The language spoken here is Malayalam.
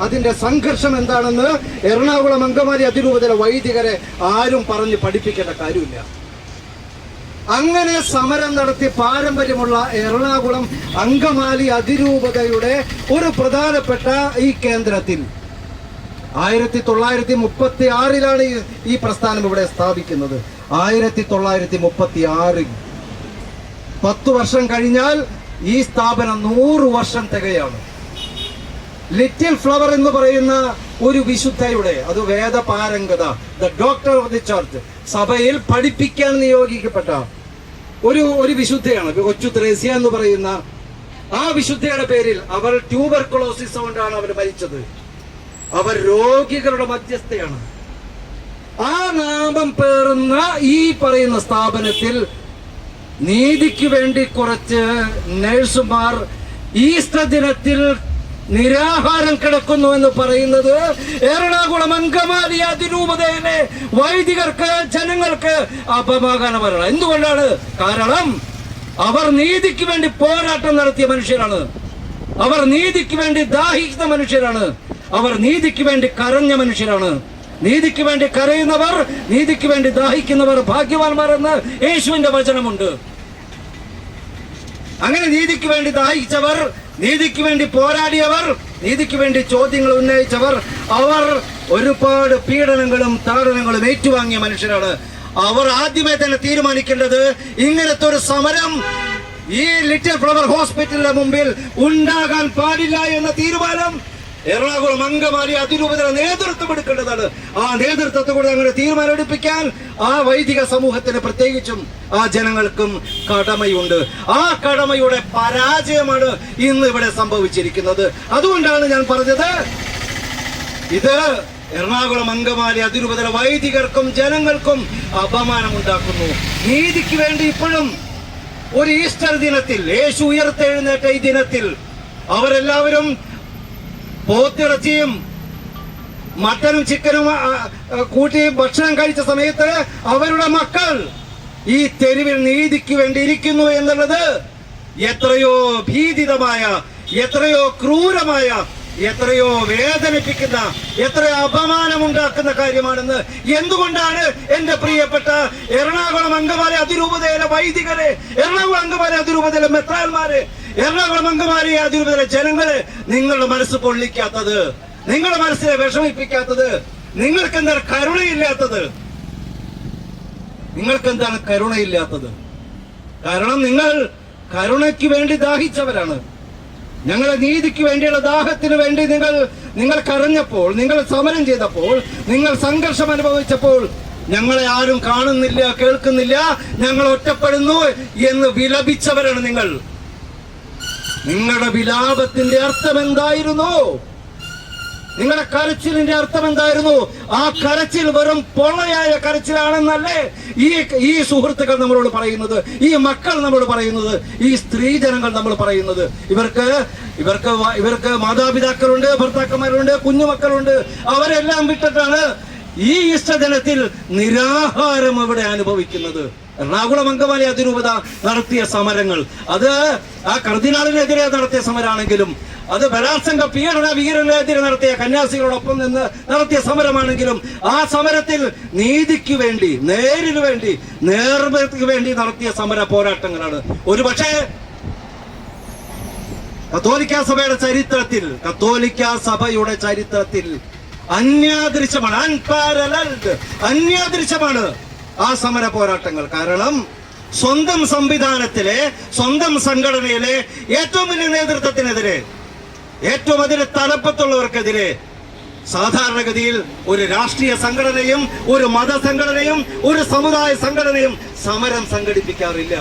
അതിന്റെ സംഘർഷം എന്താണെന്ന് എറണാകുളം അങ്കമാലി അതിരൂപതയിലെ വൈദികരെ ആരും പറഞ്ഞ് പഠിപ്പിക്കേണ്ട കാര്യമില്ല. അങ്ങനെ സമരം നടത്തി പാരമ്പര്യമുള്ള എറണാകുളം അങ്കമാലി അതിരൂപതയുടെ ഒരു പ്രധാനപ്പെട്ട ഈ കേന്ദ്രത്തിൽ 1936 ഈ പ്രസ്ഥാനം ഇവിടെ സ്ഥാപിക്കുന്നത്. 1936 10 വർഷം കഴിഞ്ഞാൽ ഈ സ്ഥാപനം 100 വർഷം തികയാണ്. ലിറ്റിൽ ഫ്ലവർ എന്ന് പറയുന്ന ഒരു വിശുദ്ധയുടെ, അത് വേദപാരംഗത, the doctor of the church, സഭയിൽ പഠിപ്പിക്കാൻ നിയോഗിക്കപ്പെട്ട ഒരു വിശുദ്ധയാണ് കൊച്ചു ത്രേസ്യ എന്ന് പറയുന്ന ആ വിശുദ്ധയുടെ പേരിൽ അവർ ട്യൂബർകുലോസിസ് കൊണ്ടാണ് അവർ മരിച്ചത്. അവർ രോഗികളുടെ മധ്യസ്ഥയാണ്. ആ നാമം പേറുന്ന ഈ പറയുന്ന സ്ഥാപനത്തിൽ നീതിക്ക് വേണ്ടി കുറച്ച് നഴ്സുമാർ ഈസ്റ്റർ ദിനത്തിൽ നിരാഹാരം കിടക്കുന്നു എന്ന് പറയുന്നത് എറണാകുളം അങ്കമാലി അതിരൂപതയിലെ വൈദികർക്ക്, ജനങ്ങൾക്ക് അപമാനകരമാണ്. എന്തുകൊണ്ടാണ്? കാരണം അവർ നീതിക്ക് വേണ്ടി പോരാട്ടം നടത്തിയ മനുഷ്യരാണ്. അവർ നീതിക്ക് വേണ്ടി ദാഹിക്കുന്ന മനുഷ്യരാണ്. അവർ നീതിക്ക് വേണ്ടി കരഞ്ഞ മനുഷ്യരാണ്. നീതിക്ക് വേണ്ടി കരയുന്നവർ, നീതിക്ക് വേണ്ടി ദാഹിക്കുന്നവർ ഭാഗ്യവാന്മാരെന്ന് യേശുവിന്റെ വചനമുണ്ട്. അങ്ങനെ നീതിക്ക് വേണ്ടി ദാഹിച്ചവർ, നീതിക്ക് വേണ്ടി പോരാടിയവർ, നീതിക്ക് വേണ്ടി ചോദ്യങ്ങൾ ഉന്നയിച്ചവർ, അവർ ഒരുപാട് പീഡനങ്ങളും താടനങ്ങളും ഏറ്റുവാങ്ങിയ മനുഷ്യരാണ്. അവർ ആദ്യമേ തന്നെ തീരുമാനിക്കേണ്ടത് ഇങ്ങനത്തെ ഒരു സമരം ഈ ലിറ്റിൽ ഫ്ലവർ ഹോസ്പിറ്റലിന്റെ മുമ്പിൽ ഉണ്ടാകാൻ പാടില്ല എന്ന തീരുമാനം എറണാകുളം അങ്കമാലി അതിരൂപതയുടെ നേതൃത്വം എടുക്കേണ്ടതാണ്. ആ നേതൃത്വത്തെ കൂടെ അങ്ങനെ തീരുമാനം എടുപ്പിക്കാൻ ആ വൈദിക സമൂഹത്തിന്, പ്രത്യേകിച്ചും ആ ജനങ്ങൾക്കും കടമയുണ്ട്. ആ കടമയുടെ പരാജയമാണ് ഇന്ന് ഇവിടെ സംഭവിച്ചിരിക്കുന്നത്. അതുകൊണ്ടാണ് ഞാൻ പറഞ്ഞത്, ഇത് എറണാകുളം അങ്കമാലി അതിരൂപതയിലെ വൈദികർക്കും ജനങ്ങൾക്കും അപമാനമുണ്ടാക്കുന്നു. നീതിക്ക് വേണ്ടി ഇപ്പോഴും ഒരു ഈസ്റ്റർ ദിനത്തിൽ, യേശു ഉയർത്തെഴുന്നേറ്റ ഈ ദിനത്തിൽ അവരെല്ലാവരും പോത്തിറച്ചിയും മട്ടനും ചിക്കനും കൂട്ടി ഭക്ഷണം കഴിച്ച സമയത്ത് അവരുടെ മക്കൾ ഈ തെരുവിൽ നീതിക്ക് വേണ്ടി ഇരിക്കുന്നു എന്നുള്ളത് എത്രയോ ഭീതിതമായ, എത്രയോ ക്രൂരമായ, എത്രയോ വേദനിപ്പിക്കുന്ന, എത്രയോ അപമാനമുണ്ടാക്കുന്ന കാര്യമാണെന്ന് എന്തുകൊണ്ടാണ് എന്റെ പ്രിയപ്പെട്ട എറണാകുളം അങ്കമാലി അതിരൂപതയിലെ വൈദികരെ, എറണാകുളം അങ്കമാലി അതിരൂപതയിലെ മെത്രാന്മാരെ, എറണാകുളം അങ്കമാലി അതിരൂപതയിലെ ജനങ്ങളെ നിങ്ങളുടെ മനസ്സ് പൊള്ളിക്കാത്തത്, നിങ്ങളുടെ മനസ്സിനെ വിഷമിപ്പിക്കാത്തത്? നിങ്ങൾക്ക് എന്താണ് കരുണയില്ലാത്തത്? നിങ്ങൾക്ക് എന്താണ് കരുണയില്ലാത്തത്? കാരണം നിങ്ങൾ കരുണയ്ക്ക് വേണ്ടി ദാഹിച്ചവരാണ്. ഞങ്ങളുടെ നീതിക്ക് വേണ്ടിയുള്ള ദാഹത്തിന് വേണ്ടി നിങ്ങൾ കരഞ്ഞപ്പോൾ, നിങ്ങൾ സമരം ചെയ്തപ്പോൾ, നിങ്ങൾ സംഘർഷം അനുഭവിച്ചപ്പോൾ ഞങ്ങളെ ആരും കാണുന്നില്ല, കേൾക്കുന്നില്ല, ഞങ്ങൾ ഒറ്റപ്പെടുന്നു എന്ന് വിലപിച്ചവരാണ് നിങ്ങൾ. നിങ്ങളുടെ വിലാപത്തിന്റെ അർത്ഥം എന്തായിരുന്നു? നിങ്ങളുടെ കരച്ചിലിന്റെ അർത്ഥം എന്തായിരുന്നു? ആ കരച്ചിൽ വെറും പൊള്ളയായ കരച്ചിലാണെന്നല്ലേ ഈ സുഹൃത്തുക്കൾ നമ്മളോട് പറയുന്നത്, ഈ മക്കൾ നമ്മളോട് പറയുന്നത്, ഈ സ്ത്രീജനങ്ങൾ നമ്മൾ പറയുന്നത്? ഇവർക്ക് മാതാപിതാക്കളുണ്ട്, ഭർത്താക്കന്മാരുണ്ട്, കുഞ്ഞുമക്കളുണ്ട്. അവരെല്ലാം വിട്ടിട്ടാണ് ഈ ഈസ്റ്റർ ദിനത്തിൽ നിരാഹാരം ഇവിടെ അനുഭവിക്കുന്നത്. എറണാകുളം അങ്കമാലി അതിരൂപത നടത്തിയ സമരങ്ങൾ, അത് ആ കർദിനാളിനെതിരെ നടത്തിയ സമരമാണെങ്കിലും, അത് ബലാത്സംഗ പീഡന വീരനെതിരെ നടത്തിയ കന്യാസികളോടൊപ്പം നിന്ന് നടത്തിയ സമരമാണെങ്കിലും, ആ സമരത്തിൽ നീതിക്ക് വേണ്ടി, നേരിന് വേണ്ടി, നേർമയ്ക്ക് വേണ്ടി നടത്തിയ സമര പോരാട്ടങ്ങളാണ്. ഒരുപക്ഷെ കത്തോലിക്ക സഭയുടെ ചരിത്രത്തിൽ അന്യാദൃശ്യമാണ്, അൺപാരലൽഡ്, അന്യാദൃശ്യമാണ് ആ സമര പോരാട്ടങ്ങൾ. കാരണം സ്വന്തം സംവിധാനത്തിലെ, സ്വന്തം സംഘടനയിലെ ഏറ്റവും വലിയ നേതൃത്വത്തിനെതിരെ, ഏറ്റവും അതിന്റെ തലപ്പത്തുള്ളവർക്കെതിരെ സാധാരണഗതിയിൽ ഒരു രാഷ്ട്രീയ സംഘടനയും, ഒരു മതസംഘടനയും, ഒരു സമുദായ സംഘടനയും സമരം സംഘടിപ്പിക്കാറില്ല.